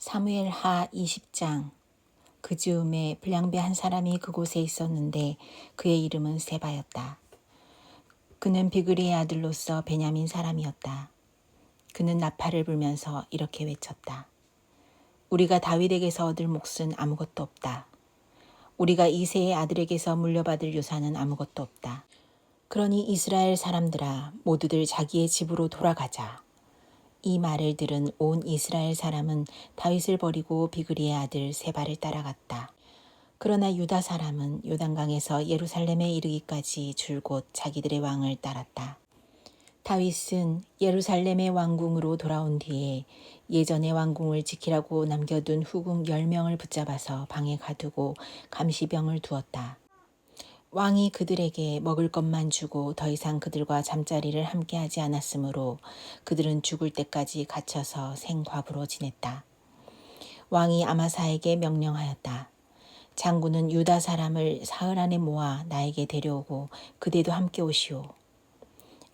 사무엘하 20장. 그 즈음에 불량배 한 사람이 그곳에 있었는데 그의 이름은 세바였다. 그는 비그리의 아들로서 베냐민 사람이었다. 그는 나팔을 불면서 이렇게 외쳤다. 우리가 다윗에게서 얻을 몫은 아무것도 없다. 우리가 이새의 아들에게서 물려받을 유산은 아무것도 없다. 그러니 이스라엘 사람들아, 모두들 자기의 집으로 돌아가자. 이 말을 들은 온 이스라엘 사람은 다윗을 버리고 비그리의 아들 세바를 따라갔다. 그러나 유다 사람은 요단강에서 예루살렘에 이르기까지 줄곧 자기들의 왕을 따랐다. 다윗은 예루살렘의 왕궁으로 돌아온 뒤에 예전의 왕궁을 지키라고 남겨둔 후궁 10명을 붙잡아서 방에 가두고 감시병을 두었다. 왕이 그들에게 먹을 것만 주고 더 이상 그들과 잠자리를 함께하지 않았으므로 그들은 죽을 때까지 갇혀서 생과부로 지냈다. 왕이 아마사에게 명령하였다. 장군은 유다 사람을 사흘 안에 모아 나에게 데려오고 그대도 함께 오시오.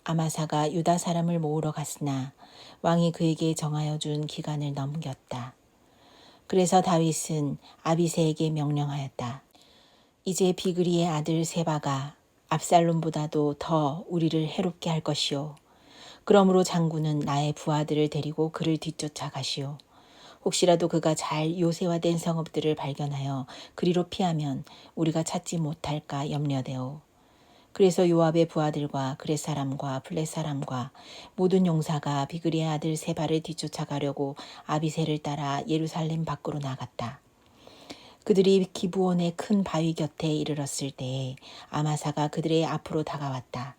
아마사가 유다 사람을 모으러 갔으나 왕이 그에게 정하여 준 기간을 넘겼다. 그래서 다윗은 아비새에게 명령하였다. 이제 비그리의 아들 세바가 압살롬보다도 더 우리를 해롭게 할 것이오. 그러므로 장군은 나의 부하들을 데리고 그를 뒤쫓아 가시오. 혹시라도 그가 잘 요새화된 성읍들을 발견하여 그리로 피하면 우리가 찾지 못할까 염려되오. 그래서 요압의 부하들과 그렛 사람과 블렛 사람과 모든 용사가 비그리의 아들 세바를 뒤쫓아가려고 아비새를 따라 예루살렘 밖으로 나갔다. 그들이 기브온의 큰 바위 곁에 이르렀을 때에 아마사가 그들의 앞으로 다가왔다.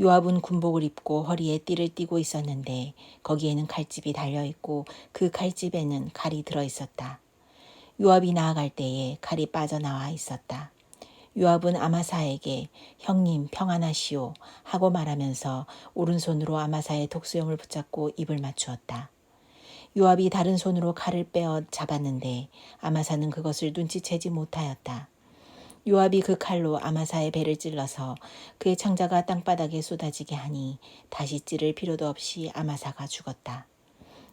요압은 군복을 입고 허리에 띠를 띠고 있었는데 거기에는 칼집이 달려있고 그 칼집에는 칼이 들어있었다. 요압이 나아갈 때에 칼이 빠져나와 있었다. 요압은 아마사에게 형님 평안하시오 하고 말하면서 오른손으로 아마사의 독수염을 붙잡고 입을 맞추었다. 요압이 다른 손으로 칼을 빼어 잡았는데 아마사는 그것을 눈치채지 못하였다. 요압이 그 칼로 아마사의 배를 찔러서 그의 창자가 땅바닥에 쏟아지게 하니 다시 찌를 필요도 없이 아마사가 죽었다.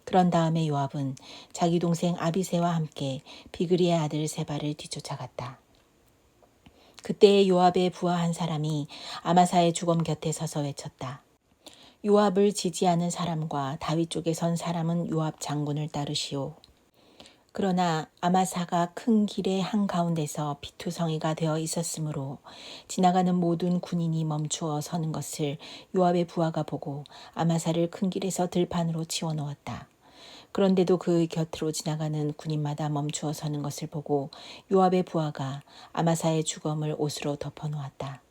그런 다음에 요압은 자기 동생 아비새와 함께 비그리의 아들 세바를 뒤쫓아갔다. 그때에 요압의 부하 한 사람이 아마사의 주검 곁에 서서 외쳤다. 요압을 지지하는 사람과 다윗 쪽에 선 사람은 요압 장군을 따르시오. 그러나 아마사가 큰 길의 한가운데서 피투성이가 되어 있었으므로 지나가는 모든 군인이 멈추어 서는 것을 요압의 부하가 보고 아마사를 큰 길에서 들판으로 치워 놓았다. 그런데도 그 곁으로 지나가는 군인마다 멈추어 서는 것을 보고 요압의 부하가 아마사의 주검을 옷으로 덮어 놓았다.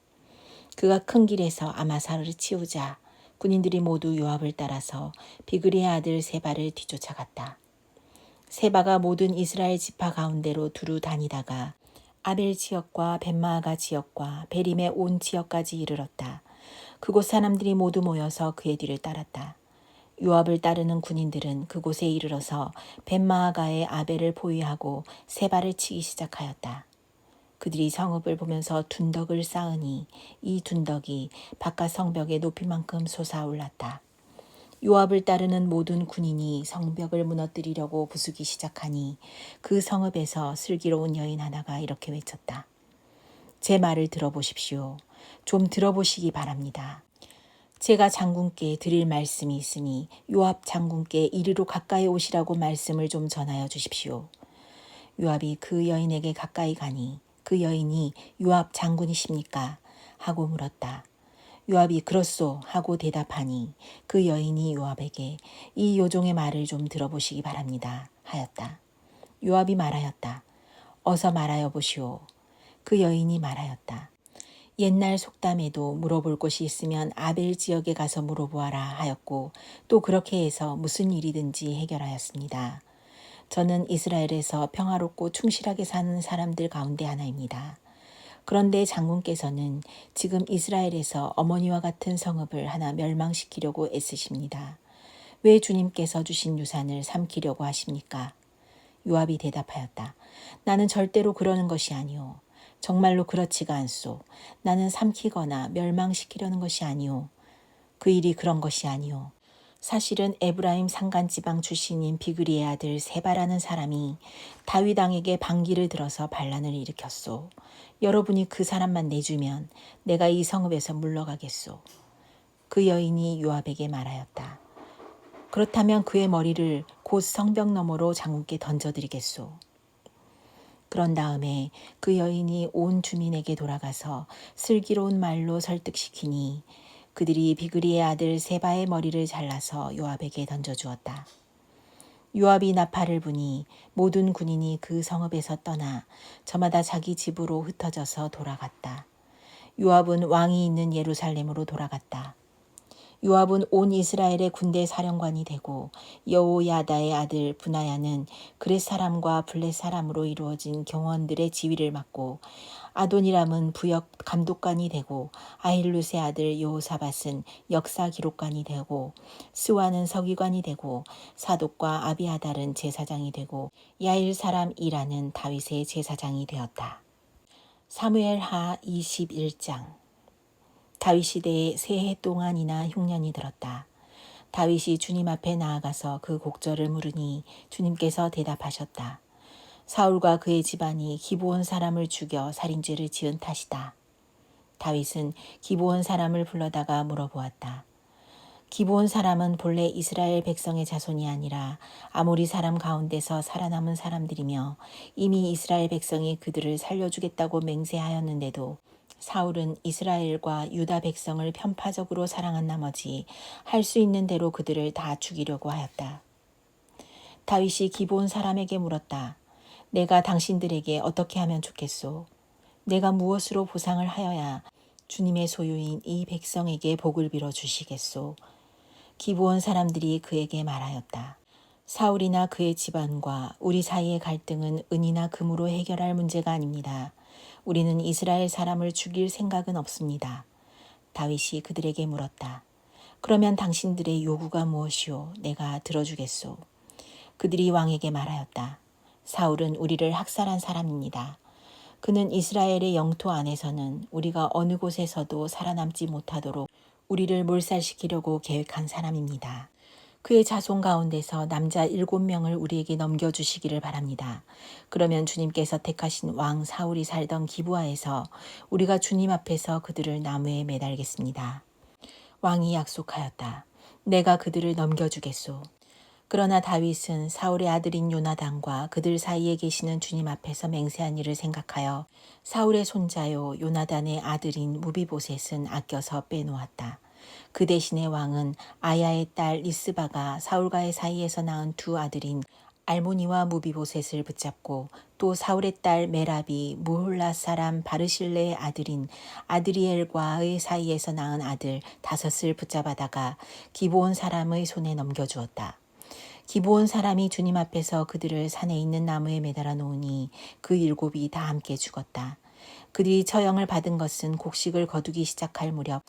그가 큰 길에서 아마사를 치우자 군인들이 모두 요압을 따라서 비그리의 아들 세바를 뒤쫓아갔다. 세바가 모든 이스라엘 지파 가운데로 두루 다니다가 아벨 지역과 벳마아가 지역과 베림의 온 지역까지 이르렀다. 그곳 사람들이 모두 모여서 그의 뒤를 따랐다. 요압을 따르는 군인들은 그곳에 이르러서 벳마아가의 아벨을 포위하고 세바를 치기 시작하였다. 그들이 성읍을 보면서 둔덕을 쌓으니 이 둔덕이 바깥 성벽의 높이만큼 솟아올랐다. 요압을 따르는 모든 군인이 성벽을 무너뜨리려고 부수기 시작하니 그 성읍에서 슬기로운 여인 하나가 이렇게 외쳤다. 제 말을 들어보십시오. 좀 들어보시기 바랍니다. 제가 장군께 드릴 말씀이 있으니 요압 장군께 이리로 가까이 오시라고 말씀을 좀 전하여 주십시오. 요압이 그 여인에게 가까이 가니 그 여인이 요압 장군이십니까? 하고 물었다. 요압이 그렇소 하고 대답하니 그 여인이 요압에게 이 요종의 말을 좀 들어보시기 바랍니다 하였다. 요압이 말하였다. 어서 말하여 보시오. 그 여인이 말하였다. 옛날 속담에도 물어볼 곳이 있으면 아벨 지역에 가서 물어보아라 하였고 또 그렇게 해서 무슨 일이든지 해결하였습니다. 저는 이스라엘에서 평화롭고 충실하게 사는 사람들 가운데 하나입니다. 그런데 장군께서는 지금 이스라엘에서 어머니와 같은 성읍을 하나 멸망시키려고 애쓰십니다. 왜 주님께서 주신 유산을 삼키려고 하십니까? 요압이 대답하였다. 나는 절대로 그러는 것이 아니오. 정말로 그렇지가 않소. 나는 삼키거나 멸망시키려는 것이 아니오. 그 일이 그런 것이 아니오. 사실은 에브라임 산간지방 출신인 비그리의 아들 세바라는 사람이 다윗 왕에게 반기를 들어서 반란을 일으켰소. 여러분이 그 사람만 내주면 내가 이 성읍에서 물러가겠소. 그 여인이 요압에게 말하였다. 그렇다면 그의 머리를 곧 성벽 너머로 장군께 던져드리겠소. 그런 다음에 그 여인이 온 주민에게 돌아가서 슬기로운 말로 설득시키니 그들이 비그리의 아들 세바의 머리를 잘라서 요압에게 던져주었다. 요압이 나팔을 부니 모든 군인이 그 성읍에서 떠나 저마다 자기 집으로 흩어져서 돌아갔다. 요압은 왕이 있는 예루살렘으로 돌아갔다. 요압은 온 이스라엘의 군대 사령관이 되고 여호야다의 아들 브나야는 그렛 사람과 블렛 사람으로 이루어진 경원들의 지휘를 맡고 아도니람은 부역 감독관이 되고 아힐룻의 아들 여호사밧은 역사 기록관이 되고 스와는 서기관이 되고 사독과 아비아달은 제사장이 되고 야일 사람 이라는 다윗의 제사장이 되었다. 사무엘하 21장. 다윗 시대에 세 해 동안이나 흉년이 들었다. 다윗이 주님 앞에 나아가서 그 곡절을 물으니 주님께서 대답하셨다. 사울과 그의 집안이 기브온 사람을 죽여 살인죄를 지은 탓이다. 다윗은 기브온 사람을 불러다가 물어보았다. 기브온 사람은 본래 이스라엘 백성의 자손이 아니라 아모리 사람 가운데서 살아남은 사람들이며 이미 이스라엘 백성이 그들을 살려주겠다고 맹세하였는데도 사울은 이스라엘과 유다 백성을 편파적으로 사랑한 나머지 할 수 있는 대로 그들을 다 죽이려고 하였다. 다윗이 기브온 사람에게 물었다. 내가 당신들에게 어떻게 하면 좋겠소? 내가 무엇으로 보상을 하여야 주님의 소유인 이 백성에게 복을 빌어 주시겠소? 기브온 사람들이 그에게 말하였다. 사울이나 그의 집안과 우리 사이의 갈등은 은이나 금으로 해결할 문제가 아닙니다. 우리는 이스라엘 사람을 죽일 생각은 없습니다. 다윗이 그들에게 물었다. 그러면 당신들의 요구가 무엇이오? 내가 들어주겠소. 그들이 왕에게 말하였다. 사울은 우리를 학살한 사람입니다. 그는 이스라엘의 영토 안에서는 우리가 어느 곳에서도 살아남지 못하도록 우리를 몰살시키려고 계획한 사람입니다. 그의 자손 가운데서 남자 7명을 우리에게 넘겨주시기를 바랍니다. 그러면 주님께서 택하신 왕 사울이 살던 기브아에서 우리가 주님 앞에서 그들을 나무에 매달겠습니다. 왕이 약속하였다. 내가 그들을 넘겨주겠소. 그러나 다윗은 사울의 아들인 요나단과 그들 사이에 계시는 주님 앞에서 맹세한 일을 생각하여 사울의 손자요 요나단의 아들인 무비보셋은 아껴서 빼놓았다. 그 대신에 왕은 아야의 딸 리스바가 사울과의 사이에서 낳은 두 아들인 알모니와 무비보셋을 붙잡고 또 사울의 딸 메랍이 무홀라 사람 바르실레의 아들인 아드리엘과의 사이에서 낳은 아들 5을 붙잡아다가 기브온 사람의 손에 넘겨주었다. 기브온 사람이 주님 앞에서 그들을 산에 있는 나무에 매달아 놓으니 그 7이 다 함께 죽었다. 그들이 처형을 받은 것은 곡식을 거두기 시작할 무렵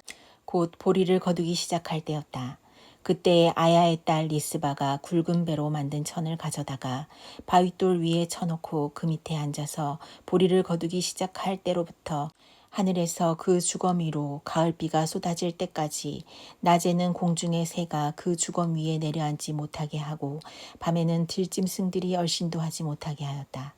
곧 보리를 거두기 시작할 때였다. 그때 아야의 딸 리스바가 굵은 배로 만든 천을 가져다가 바윗돌 위에 쳐놓고 그 밑에 앉아서 보리를 거두기 시작할 때로부터 하늘에서 그 주검 위로 가을비가 쏟아질 때까지 낮에는 공중의 새가 그 주검 위에 내려앉지 못하게 하고 밤에는 들짐승들이 얼씬도 하지 못하게 하였다.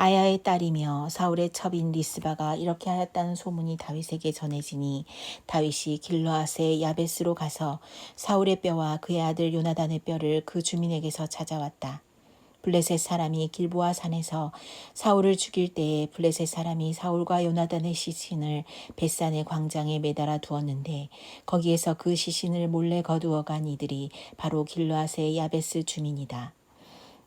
아야의 딸이며 사울의 첩인 리스바가 이렇게 하였다는 소문이 다윗에게 전해지니 다윗이 길르앗의 야베스로 가서 사울의 뼈와 그의 아들 요나단의 뼈를 그 주민에게서 찾아왔다. 블레셋 사람이 길보아 산에서 사울을 죽일 때에 블레셋 사람이 사울과 요나단의 시신을 벳산의 광장에 매달아 두었는데 거기에서 그 시신을 몰래 거두어간 이들이 바로 길르앗의 야베스 주민이다.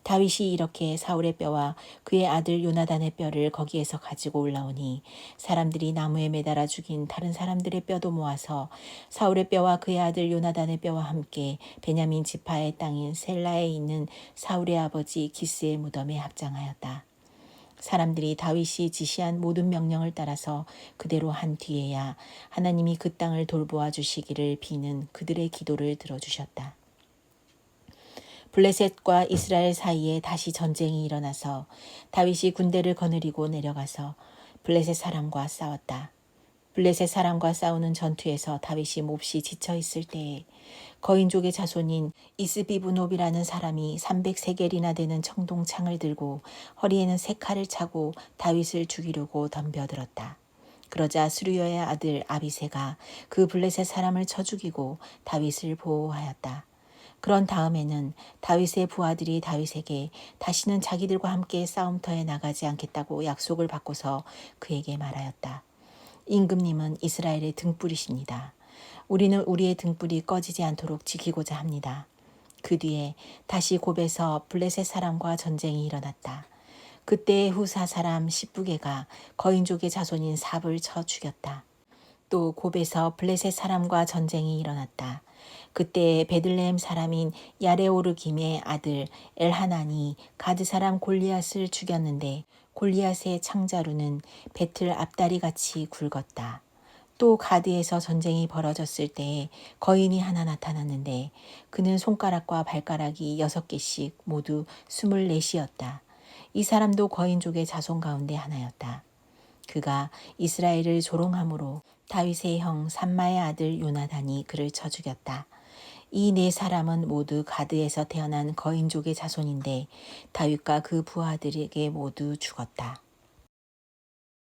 다윗이 이렇게 사울의 뼈와 그의 아들 요나단의 뼈를 거기에서 가지고 올라오니 사람들이 나무에 매달아 죽인 다른 사람들의 뼈도 모아서 사울의 뼈와 그의 아들 요나단의 뼈와 함께 베냐민 지파의 땅인 셀라에 있는 사울의 아버지 기스의 무덤에 합장하였다. 사람들이 다윗이 지시한 모든 명령을 따라서 그대로 한 뒤에야 하나님이 그 땅을 돌보아 주시기를 비는 그들의 기도를 들어주셨다. 블레셋과 이스라엘 사이에 다시 전쟁이 일어나서 다윗이 군대를 거느리고 내려가서 블레셋 사람과 싸웠다. 블레셋 사람과 싸우는 전투에서 다윗이 몹시 지쳐 있을 때에 거인족의 자손인 이스비브노비라는 사람이 300세겔이나 되는 청동창을 들고 허리에는 세 칼을 차고 다윗을 죽이려고 덤벼들었다. 그러자 스루야의 아들 아비새가 그 블레셋 사람을 쳐 죽이고 다윗을 보호하였다. 그런 다음에는 다윗의 부하들이 다윗에게 다시는 자기들과 함께 싸움터에 나가지 않겠다고 약속을 받고서 그에게 말하였다. 임금님은 이스라엘의 등불이십니다. 우리는 우리의 등불이 꺼지지 않도록 지키고자 합니다. 그 뒤에 다시 곱에서 블레셋 사람과 전쟁이 일어났다. 그때 후사 사람 시브게가 거인족의 자손인 삽을 쳐 죽였다. 또 곱에서 블레셋 사람과 전쟁이 일어났다. 그때 베들레헴 사람인 야레오르김의 아들 엘하난이 가드 사람 골리앗을 죽였는데 골리앗의 창자루는 배틀 앞다리 같이 굵었다. 또 가드에서 전쟁이 벌어졌을 때에 거인이 하나 나타났는데 그는 손가락과 발가락이 6개씩 모두 24이었다. 이 사람도 거인족의 자손 가운데 하나였다. 그가 이스라엘을 조롱함으로 다윗의 형 삼마의 아들 요나단이 그를 쳐 죽였다. 이 네 사람은 모두 가드에서 태어난 거인족의 자손인데 다윗과 그 부하들에게 모두 죽었다.